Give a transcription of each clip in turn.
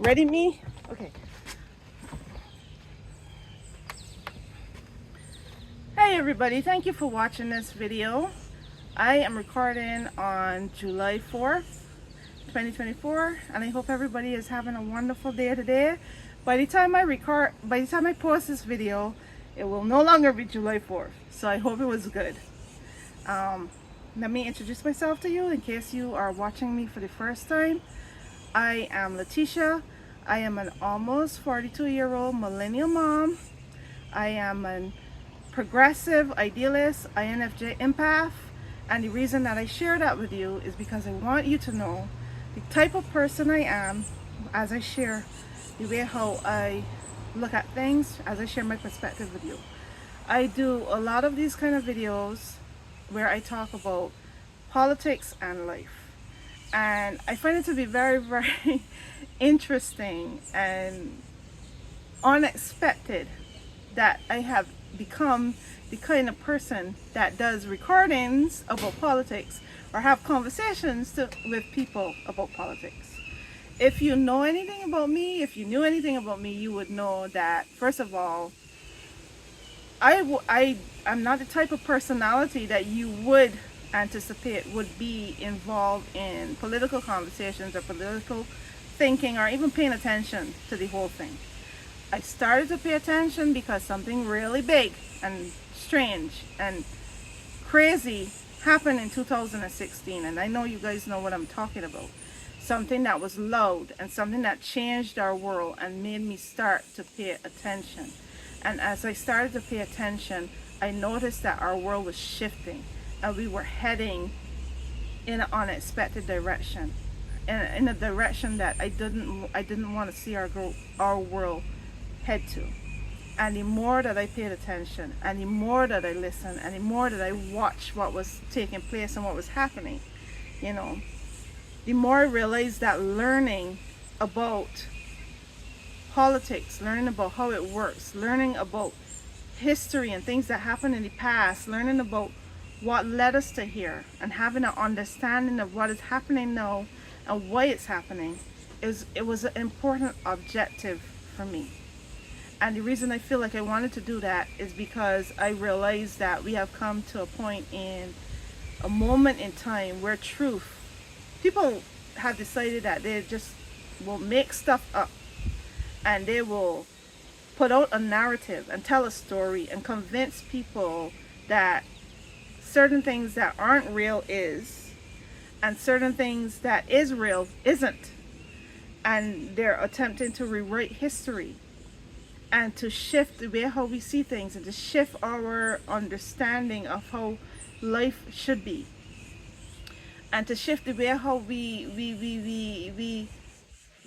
Ready, me? Okay. Hey everybody, thank you for watching this video. I am recording on July 4th, 2024, and I hope everybody is having a wonderful day today. By the time I post this video, it will no longer be July 4th. So I hope it was good. Let me introduce myself to you in case you are watching me for the first time. I am Letitia. I am an almost 42-year-old millennial mom. I am an progressive idealist, INFJ empath, and the reason that I share that with you is because I want you to know the type of person I am as I share the way how I look at things, as I share my perspective with you. I do a lot of these kind of videos where I talk about politics and life. And I find it to be very, very interesting and unexpected that I have become the kind of person that does recordings about politics or have conversations with people about politics. If you know anything about me, if you knew anything about me, you would know that, first of all, I'm not the type of personality that you would anticipate would be involved in political conversations or political thinking or even paying attention to the whole thing. I started to pay attention because something really big and strange and crazy happened in 2016, and I know you guys know what I'm talking about. Something that was loud and something that changed our world and made me start to pay attention. And as I started to pay attention, I noticed that our world was shifting and we were heading in an unexpected direction, in a direction that I didn't want to see our world head to. And the more that I paid attention, and the more that I listened, and the more that I watched what was taking place and what was happening, the more I realized that learning about politics, learning about how it works, learning about history and things that happened in the past, learning about what led us to here, and having an understanding of what is happening now and why it's happening, it was an important objective for me. And the reason I feel like I wanted to do that is because I realized that we have come to a point in a moment in time where people have decided that they just will make stuff up and they will put out a narrative and tell a story and convince people that certain things that aren't real is, and certain things that is real isn't. And they're attempting to rewrite history and to shift the way how we see things and to shift our understanding of how life should be, and to shift the way how we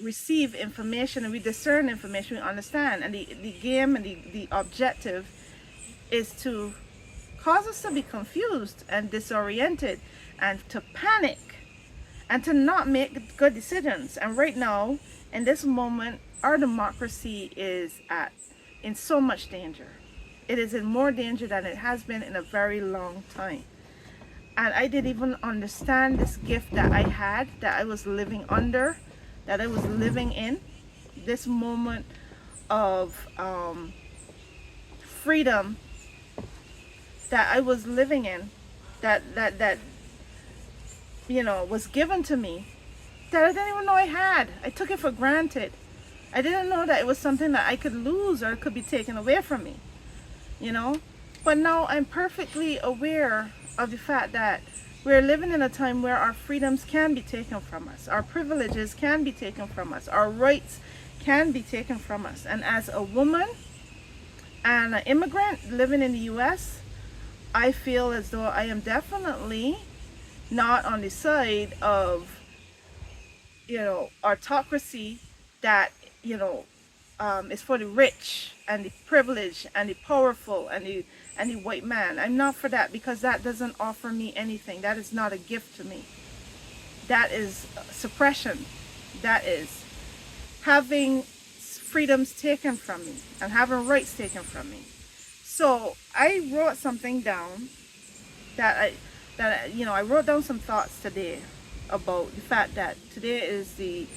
receive information and we discern information, we understand. And the game and the objective is to cause us to be confused and disoriented and to panic and to not make good decisions. And right now, in this moment, our democracy is in so much danger. It is in more danger than it has been in a very long time. And I didn't even understand this gift that I had, that I was living under, that I was living in, this moment of freedom that I was living in, that was given to me, that I didn't even know I had. I took it for granted. I didn't know that it was something that I could lose or it could be taken away from me, But now I'm perfectly aware of the fact that we're living in a time where our freedoms can be taken from us, our privileges can be taken from us, our rights can be taken from us. And as a woman and an immigrant living in the US, I feel as though I am definitely not on the side of, autocracy that, is for the rich and the privileged and the powerful and the white man. I'm not for that, because that doesn't offer me anything. That is not a gift to me. That is suppression. That is having freedoms taken from me and having rights taken from me. So I wrote something down I wrote down some thoughts today about the fact that today is the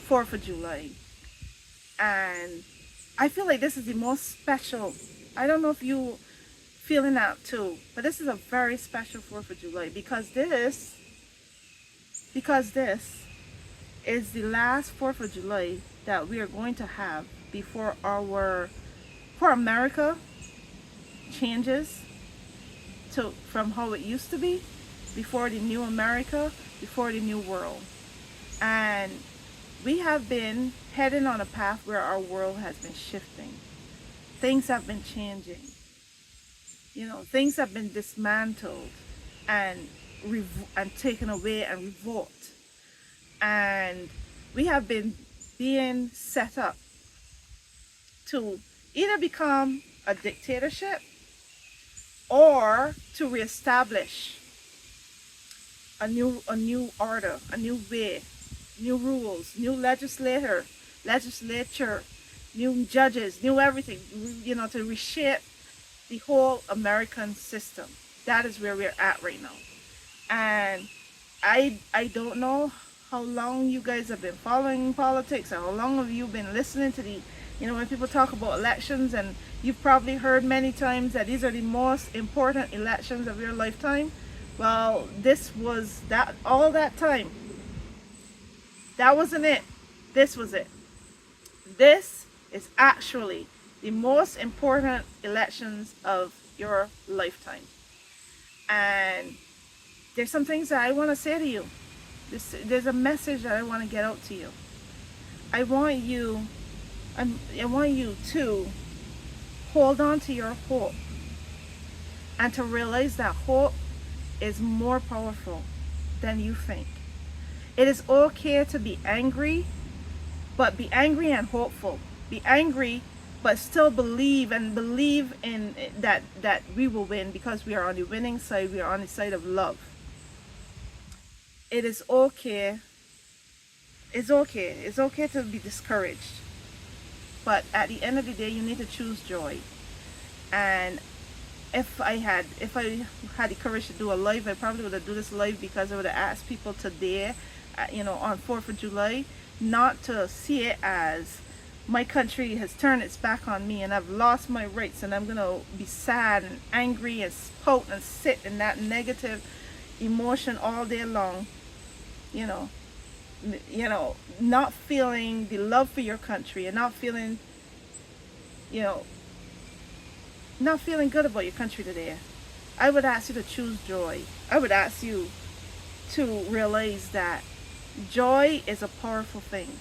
4th of July. And I feel like this is the most special. I don't know if you feeling that too, but this is a very special 4th of July because this is the last 4th of July that we are going to have before for America changes to from how it used to be, before the new America, before the new world. And we have been heading on a path where our world has been shifting. Things have been changing. Things have been dismantled and and taken away and revoked. And we have been being set up to either become a dictatorship or to reestablish a new order, a new way, new rules, new legislature, new judges, new everything, to reshape the whole American system. That is where we're at right now. And I don't know how long you guys have been following politics, or how long have you been listening to when people talk about elections, and you've probably heard many times that these are the most important elections of your lifetime. Well, this was that all that time. That wasn't it. This was it. This is actually the most important elections of your lifetime. And there's some things that I want to say to you. There's a message that I want to get out to you. I want you to hold on to your hope, and to realize that hope is more powerful than you think. It is okay to be angry, but be angry and hopeful. Be angry, but still believe in that we will win, because we are on the winning side. We are on the side of love. It is okay. It's okay. It's okay to be discouraged. But at the end of the day, you need to choose joy. And if I had the courage to do a live, I probably would have done this live, because I would have asked people today, on 4th of July, not to see it as my country has turned its back on me and I've lost my rights, and I'm going to be sad and angry and pout and sit in that negative emotion all day long, not feeling the love for your country, and not feeling good about your country today. I would ask you to choose joy. I would ask you to realize that joy is a powerful thing.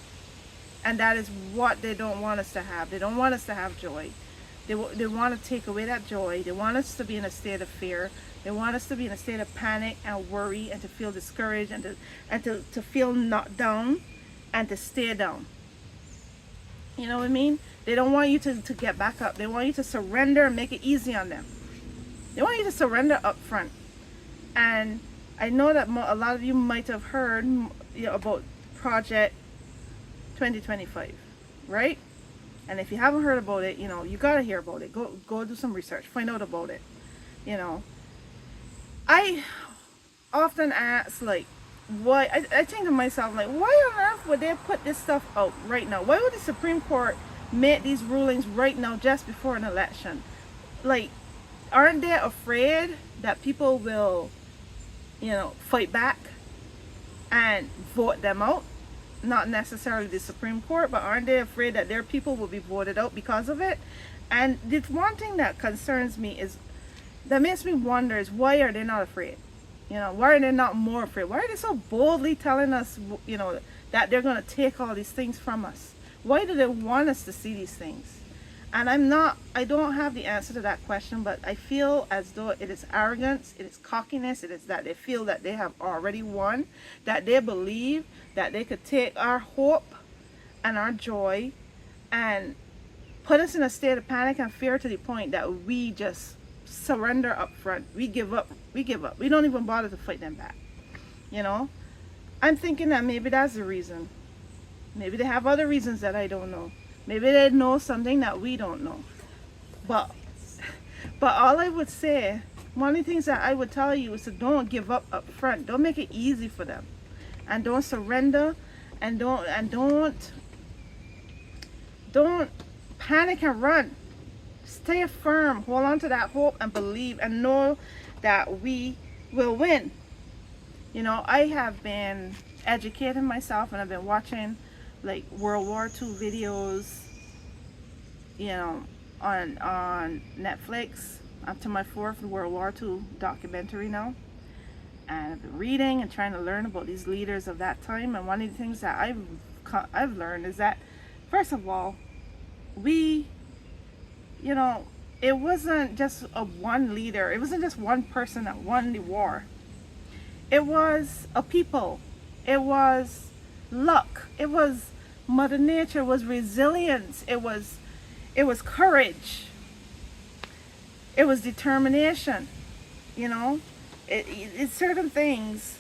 And that is what they don't want us to have. They don't want us to have joy. They want to take away that joy. They want us to be in a state of fear. They want us to be in a state of panic and worry, and to feel discouraged, and to feel knocked down, and to stay down. You know what I mean? They don't want you to get back up. They want you to surrender and make it easy on them. They want you to surrender up front. And I know that a lot of you might have heard about Project 2025, right? And if you haven't heard about it, you gotta hear about it. Go do some research, find out about it. I often ask, like, why? I think to myself, like, why on earth would they put this stuff out right now? Why would the Supreme Court make these rulings right now, just before an election? Like, aren't they afraid that people will, fight back and vote them out? Not necessarily the Supreme Court, but aren't they afraid that their people will be voted out because of it? And the one thing that concerns me that makes me wonder is, why are they not afraid? Why are they not more afraid? Why are they so boldly telling us, that they're going to take all these things from us? Why do they want us to see these things? And I don't have the answer to that question, but I feel as though it is arrogance, it is cockiness, it is that they feel that they have already won, that they believe that they could take our hope and our joy and put us in a state of panic and fear, to the point that we just surrender up front. We give up. We don't even bother to fight them back. I'm thinking that maybe that's the reason. Maybe they have other reasons that I don't know. Maybe they know something that we don't know. But all I would say, one of the things that I would tell you is to don't give up front. Don't make it easy for them, and don't surrender, and don't Don't panic and run. Stay firm, hold on to that hope and believe and know that we will win. You know, I have been educating myself and I've been watching like World War II videos, you know, on Netflix. Up to my fourth World War II documentary now. And I've been reading and trying to learn about these leaders of that time. And one of the things that I've learned is that, first of all, we, you know, it wasn't just a one leader. It wasn't just one person that won the war. It was a people. It was luck. It was Mother Nature. It was resilience. It was courage. It was determination. You know, it's certain things,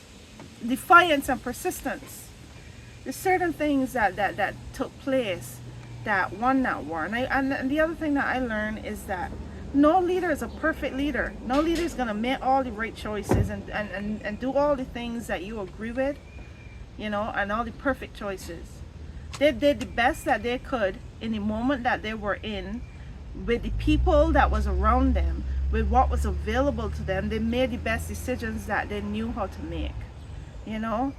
defiance and persistence. There's certain things that took place that won that war. And the other thing that I learned is that no leader is a perfect leader. No leader is going to make all the right choices and do all the things that you agree with, you know, and all the perfect choices. They did the best that they could in the moment that they were in, with the people that was around them, with what was available to them. They made the best decisions that they knew how to make, you know.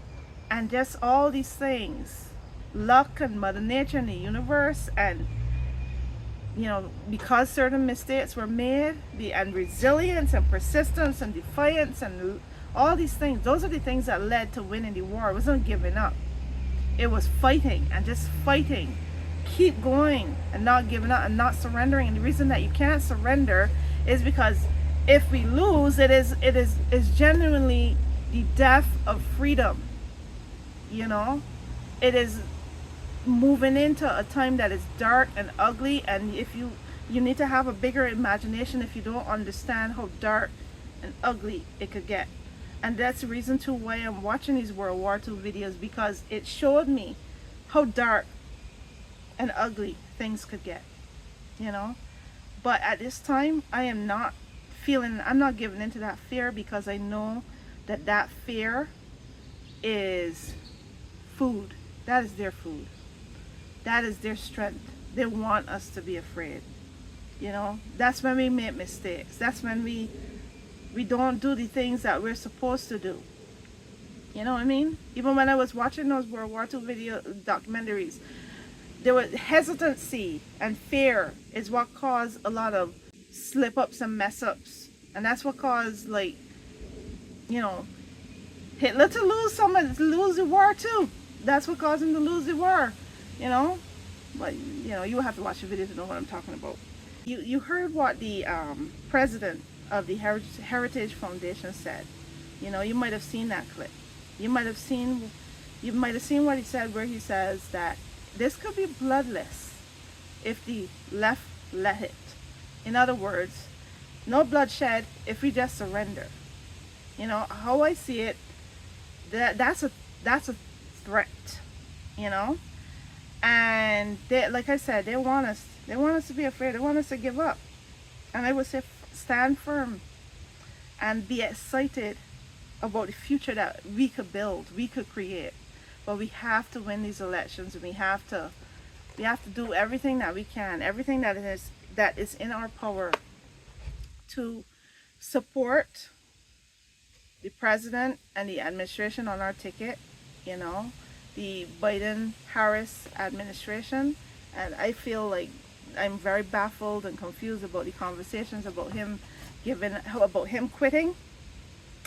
And just all these things, luck and Mother Nature and the universe, and you know, because certain mistakes were made, and resilience and persistence and defiance and all these things, those are the things that led to winning the war. It wasn't giving up. It was fighting and just fighting. Keep going and not giving up and not surrendering. And the reason that you can't surrender is because if we lose, it is genuinely the death of freedom. You know, it is moving into a time that is dark and ugly, and if you need to have a bigger imagination if you don't understand how dark and ugly it could get. And that's the reason too why I'm watching these World War II videos, because it showed me how dark and ugly things could get, you know. But at this time I'm not giving into that fear, because I know that fear is food. That is their food. That is their strength. They want us to be afraid. You know, that's when we make mistakes. That's when we don't do the things that we're supposed to do. You know what I mean? Even when I was watching those World War II documentaries, there was hesitancy and fear is what caused a lot of slip-ups and mess-ups. And that's what caused, like, you know, Hitler to lose the war too. That's what caused him to lose the war, you know. But you know, you have to watch the video to know what I'm talking about. You heard what the president of the Heritage Foundation said. You know, you might have seen that clip. You might have seen what he said, where he says that this could be bloodless if the left let it. In other words, no bloodshed if we just surrender. You know how I see it. That's a threat. You know, and they, like I said, they want us to be afraid. They want us to give up. And I would say stand firm and be excited about the future that we could build, we could create. But we have to win these elections, and we have to do everything that we can, everything that is in our power to support the president and the administration on our ticket, you know, the Biden-Harris administration. And I feel like I'm very baffled and confused about the conversations about him quitting.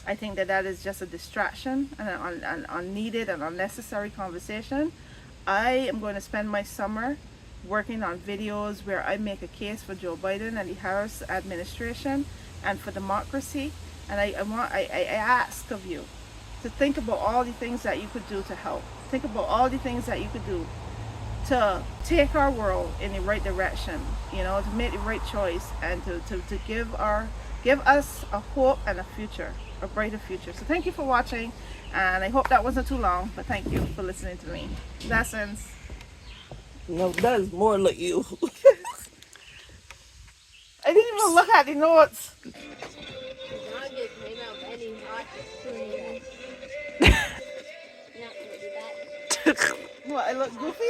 I think that is just a distraction and an unneeded and unnecessary conversation. I am going to spend my summer working on videos where I make a case for Joe Biden and the Harris administration and for democracy. And I ask of you to think about all the things that you could do to help. Think about all the things that you could do to take our world in the right direction, you know, to make the right choice, and to give us a hope and a future, a brighter future. So thank you for watching, and I hope that wasn't too long, but thank you for listening to me. Blessings. No, that is more like you. I didn't even look at the notes. What, I look goofy?